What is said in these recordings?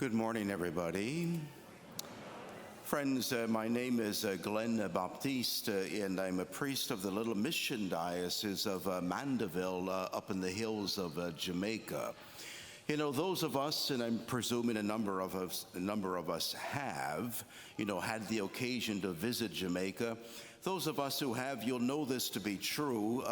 Good morning, everybody. Friends, my name is Glen Baptiste, and I'm a priest of the little mission diocese of Mandeville up in the hills of Jamaica. You know, those of us, and I'm presuming a number of us have, had the occasion to visit Jamaica. Those of us who have, you'll know this to be true.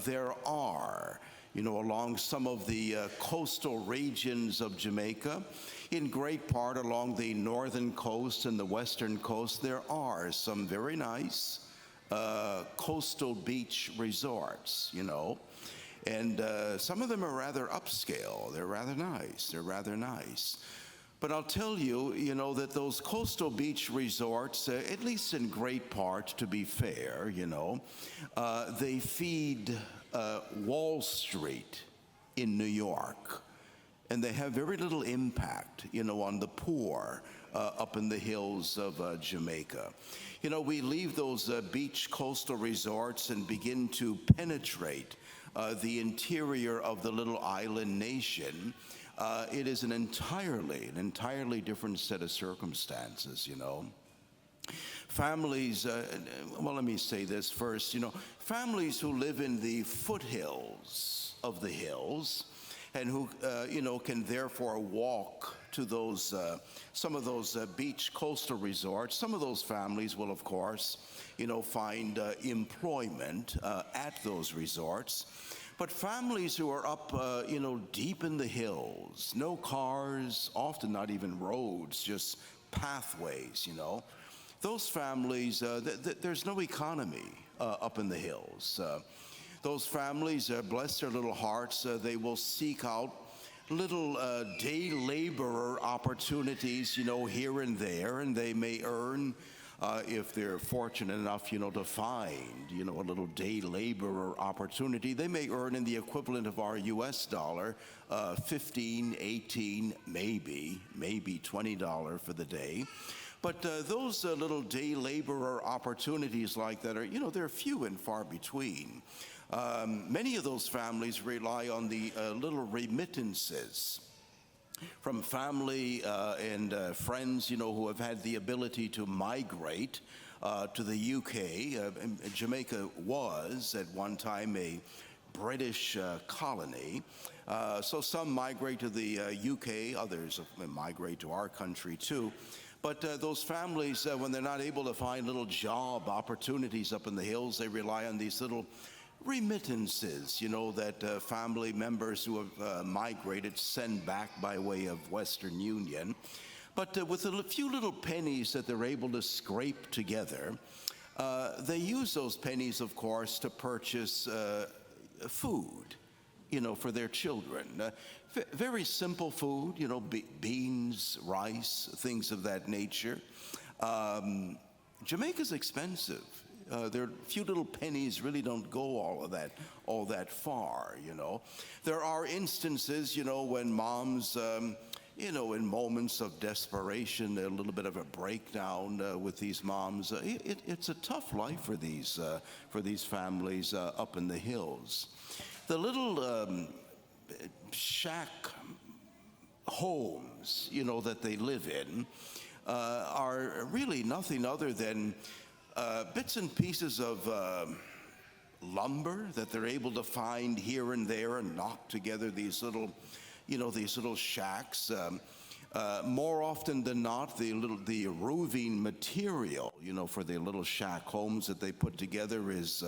There are, along some of the coastal regions of Jamaica, in great part along the northern coast and the western coast, there are some very nice coastal beach resorts, and some of them are rather upscale. They're rather nice. But I'll tell you, that those coastal beach resorts, at least in great part, to be fair, they feed Wall Street in New York. And they have very little impact, on the poor up in the hills of Jamaica. We leave those beach coastal resorts and begin to penetrate the interior of the little island nation. It is an entirely different set of circumstances, Families, well, let me say this first, families who live in the foothills of the hills, and who, can therefore walk to those, some of those beach coastal resorts. Some of those families will, of course, find employment at those resorts. But families who are up, deep in the hills, no cars, often not even roads, just pathways, those families, there's no economy up in the hills. Those families, bless their little hearts, they will seek out little day laborer opportunities, here and there, and they may earn, if they're fortunate enough, to find, a little day laborer opportunity, they may earn in the equivalent of our U.S. dollar, 15, 18, maybe $20 for the day. But those little day laborer opportunities like that are, they're few and far between. Many of those families rely on the little remittances from family and friends, who have had the ability to migrate to the UK. Jamaica was at one time a British colony. So some migrate to the UK, others migrate to our country too. But those families, when they're not able to find little job opportunities up in the hills, they rely on these little remittances, that family members who have migrated send back by way of Western Union. But with a few little pennies that they're able to scrape together, they use those pennies, of course, to purchase food, for their children. Very simple food, beans, rice, things of that nature. Jamaica's expensive. Their few little pennies really don't go all that far, There are instances, when moms, in moments of desperation, a little bit of a breakdown with these moms. It's a tough life for these families up in the hills. The little shack homes, that they live in are really nothing other than bits and pieces of lumber that they're able to find here and there and knock together these little shacks. More often than not, the roofing material, for the little shack homes that they put together is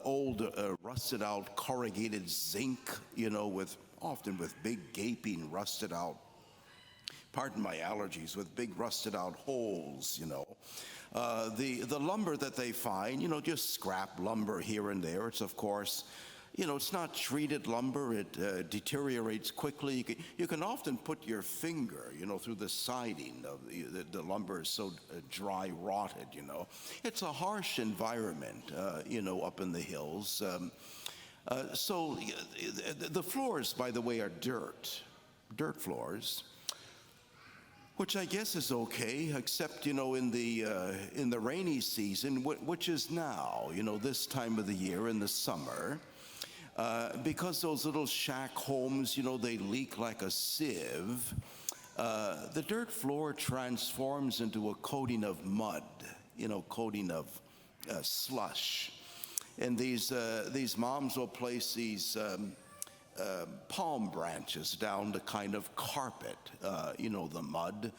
old rusted out corrugated zinc, often with big gaping rusted out, pardon my allergies, with big rusted out holes, The lumber that they find, just scrap lumber here and there. It's, of course, it's not treated lumber. It deteriorates quickly. You can often put your finger, through the siding of the lumber is so dry rotted, It's a harsh environment, up in the hills. So the floors, by the way, are dirt floors, which I guess is okay, except, in the rainy season, which is now, this time of the year in the summer, because those little shack homes, they leak like a sieve. the dirt floor transforms into a coating of mud, coating of slush. And these moms will place these palm branches down to kind of carpet, the mud,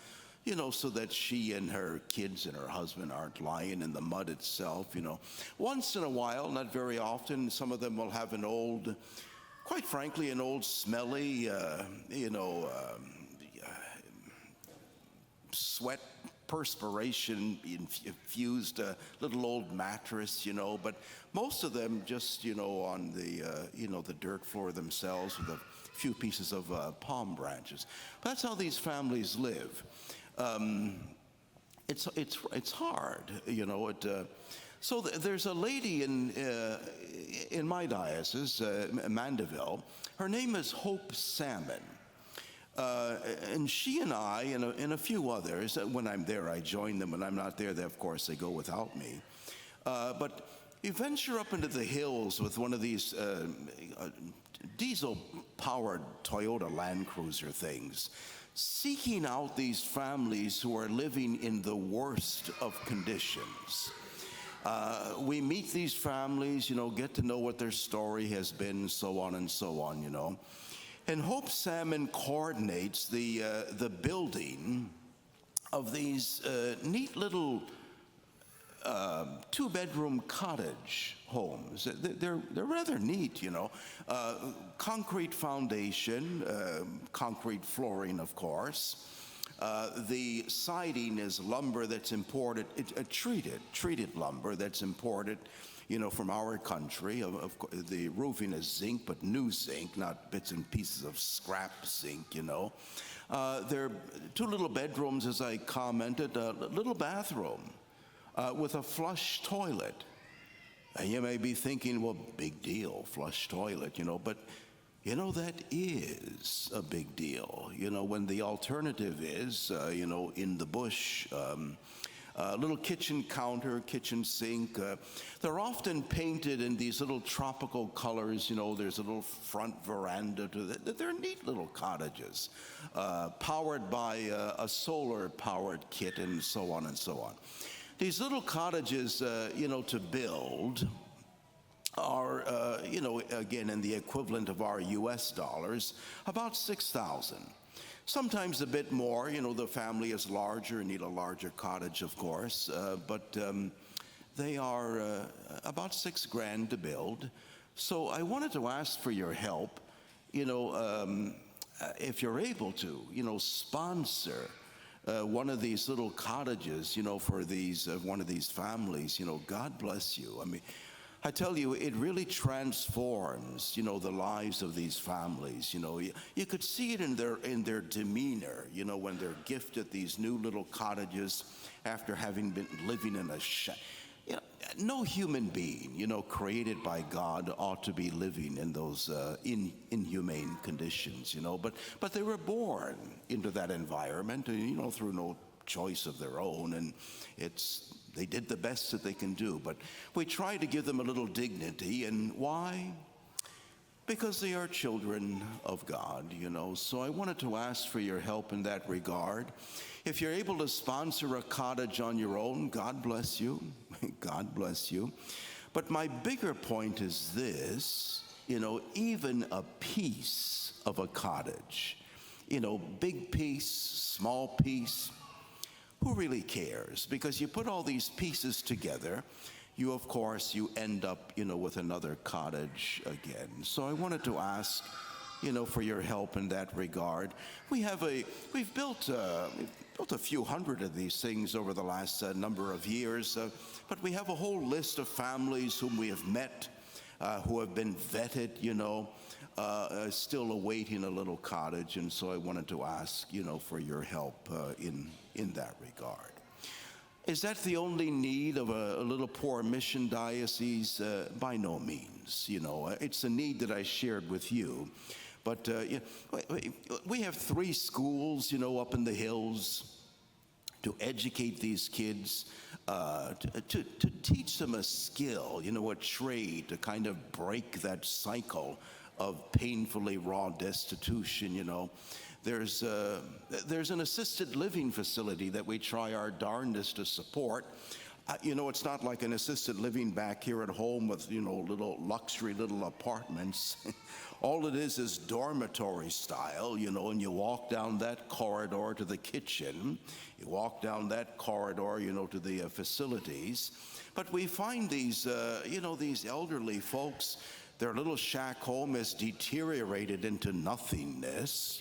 so that she and her kids and her husband aren't lying in the mud itself, Once in a while, not very often, some of them will have quite frankly, an old smelly, sweat, perspiration infused little old mattress, but most of them just, on the dirt floor themselves with a few pieces of palm branches. But that's how these families live. It's hard, So there's a lady in my diocese, Mandeville. Her name is Hope Salmon. And she and I and a few others, when I'm there, I join them. When I'm not there, of course, they go without me. But you venture up into the hills with one of these diesel-powered Toyota Land Cruiser things, seeking out these families who are living in the worst of conditions. We meet these families, get to know what their story has been, so on and so on, And Hope Salmon coordinates the building of these neat little two-bedroom cottage homes. They're rather neat, concrete foundation, concrete flooring, of course. The siding is lumber that's imported, treated lumber that's imported, from our country. Of course, the roofing is zinc, but new zinc, not bits and pieces of scrap zinc, There are two little bedrooms, as I commented, a little bathroom with a flush toilet. And you may be thinking, well, big deal, flush toilet, but that is a big deal, when the alternative is, in the bush, little kitchen counter, kitchen sink. They're often painted in these little tropical colors, there's a little front veranda to that. They're neat little cottages, powered by a solar-powered kit and so on and so on. These little cottages, to build are, again, in the equivalent of our U.S. dollars, about $6,000. Sometimes a bit more, the family is larger and need a larger cottage, of course, but they are about $6,000 to build. So I wanted to ask for your help, if you're able to, sponsor one of these little cottages, for one of these families. God bless you. I mean, I tell you, it really transforms, the lives of these families. You could see it in their demeanor, when they're gifted these new little cottages after having been living in a shack. No human being, created by God ought to be living in those inhumane conditions, But they were born into that environment, and, through no choice of their own, and they did the best that they can do. But we try to give them a little dignity, and why? Because they are children of God, So I wanted to ask for your help in that regard. If you're able to sponsor a cottage on your own, God bless you. God bless you. But my bigger point is this, even a piece of a cottage, big piece, small piece, who really cares? Because you put all these pieces together, you end up, with another cottage again. So I wanted to ask, for your help in that regard. We've built a few hundred of these things over the last number of years, but we have a whole list of families whom we have met, who have been vetted, still awaiting a little cottage, and so I wanted to ask, for your help in that regard. Is that the only need of a little poor mission diocese? By no means. It's a need that I shared with you. But we have 3 schools, up in the hills to educate these kids, to teach them a skill, a trade, to kind of break that cycle of painfully raw destitution, there's an assisted living facility that we try our darndest to support. It's not like an assisted living back here at home with, little luxury little apartments. All it is dormitory style, and you walk down that corridor to the kitchen. You walk down that corridor, to the facilities. But we find these elderly folks, their little shack home has deteriorated into nothingness,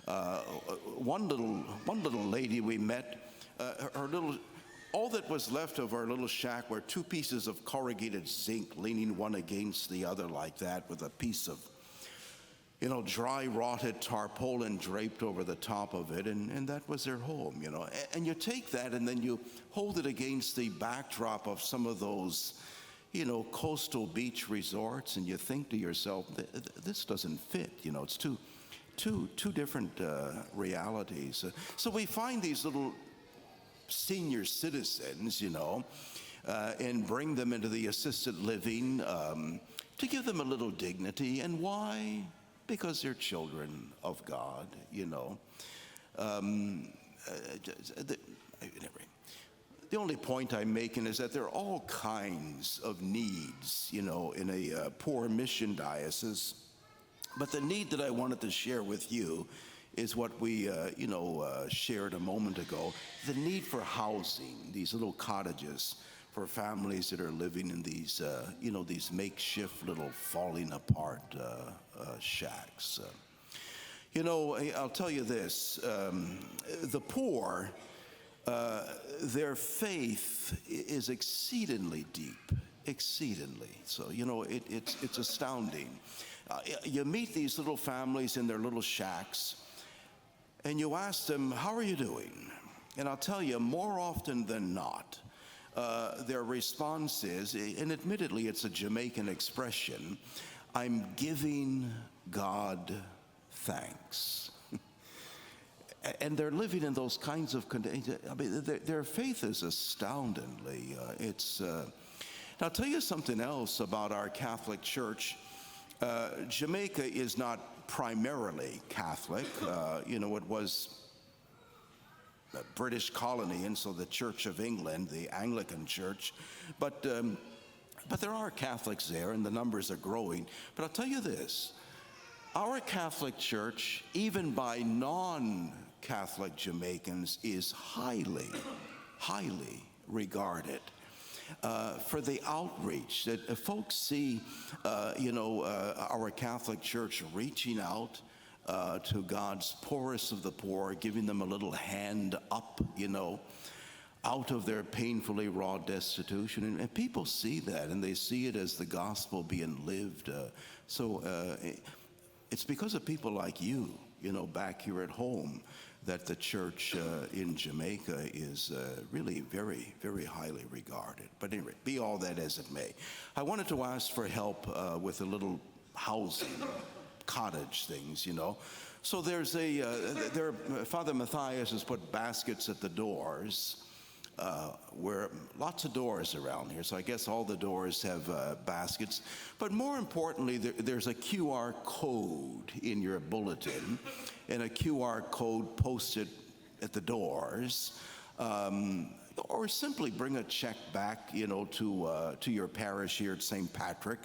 One little lady we met, all that was left of our little shack were two pieces of corrugated zinc leaning one against the other like that, with a piece of, dry rotted tarpaulin draped over the top of it, and that was their home, And you take that and then you hold it against the backdrop of some of those, coastal beach resorts, and you think to yourself, this doesn't fit, it's two different realities. So we find these little senior citizens, and bring them into the assisted living to give them a little dignity. And why? Because they're children of God, The only point I'm making is that there are all kinds of needs, in a poor mission diocese. But the need that I wanted to share with you is what we, shared a moment ago, the need for housing, these little cottages for families that are living in these, these makeshift little falling apart shacks. I'll tell you this, the poor, their faith is exceedingly deep, exceedingly. So, it's astounding. You meet these little families in their little shacks, and you ask them, how are you doing? And I'll tell you, more often than not, their response is, and admittedly it's a Jamaican expression, I'm giving God thanks. And they're living in those kinds of conditions. I mean, their faith is astoundingly, Now, I'll tell you something else about our Catholic Church. Jamaica is not primarily Catholic. It was a British colony, and so the Church of England, the Anglican Church, but there are Catholics there, and the numbers are growing. But I'll tell you this, our Catholic Church, even by non-Catholic Jamaicans, is highly, highly regarded. For the outreach that folks see, our Catholic Church reaching out to God's poorest of the poor, giving them a little hand up, out of their painfully raw destitution. And people see that, and they see it as the gospel being lived. It's because of people like you, back here at home, that the church in Jamaica is really very, very highly regarded. But anyway, be all that as it may. I wanted to ask for help with a little housing, cottage things, So there's Father Matthias has put baskets at the doors, where lots of doors around here, so I guess all the doors have baskets. But more importantly, there's a QR code in your bulletin, and a QR code posted at the doors, or simply bring a check back, to your parish here at St. Patrick,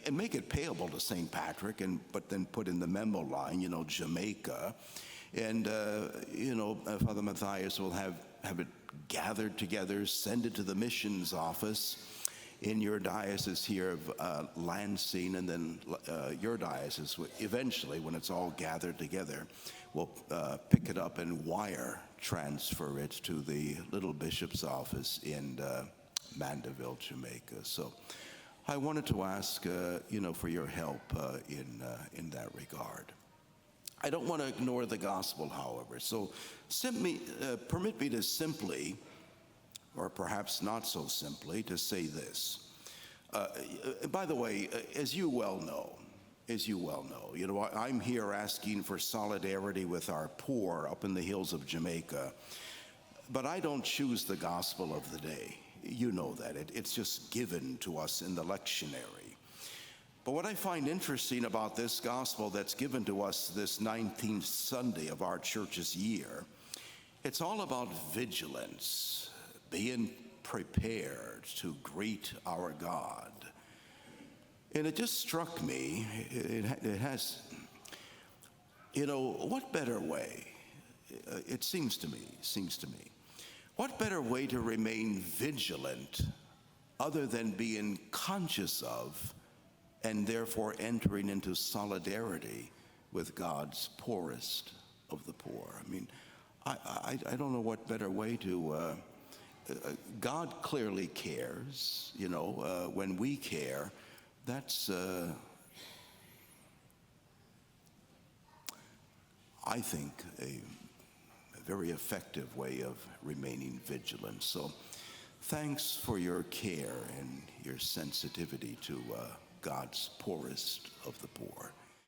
and make it payable to St. Patrick, but then put in the memo line, Jamaica, and Father Matthias will have it gathered together, send it to the missions office in your diocese here of Lansing, and then your diocese, eventually, when it's all gathered together, will pick it up and wire transfer it to the little bishop's office in Mandeville, Jamaica. So I wanted to ask, for your help in that regard. I don't want to ignore the gospel, however. So permit me to simply, or perhaps not so simply, to say this. By the way, as you well know, I'm here asking for solidarity with our poor up in the hills of Jamaica, but I don't choose the gospel of the day. You know that. It's just given to us in the lectionary. But what I find interesting about this gospel that's given to us this 19th Sunday of our church's year, it's all about vigilance, being prepared to greet our God. And it just struck me, it has, what better way, it seems to me, what better way to remain vigilant other than being conscious of and therefore entering into solidarity with God's poorest of the poor? I mean, I don't know what better way to, God clearly cares, when we care, that's, I think, a very effective way of remaining vigilant. So thanks for your care and your sensitivity to God's poorest of the poor.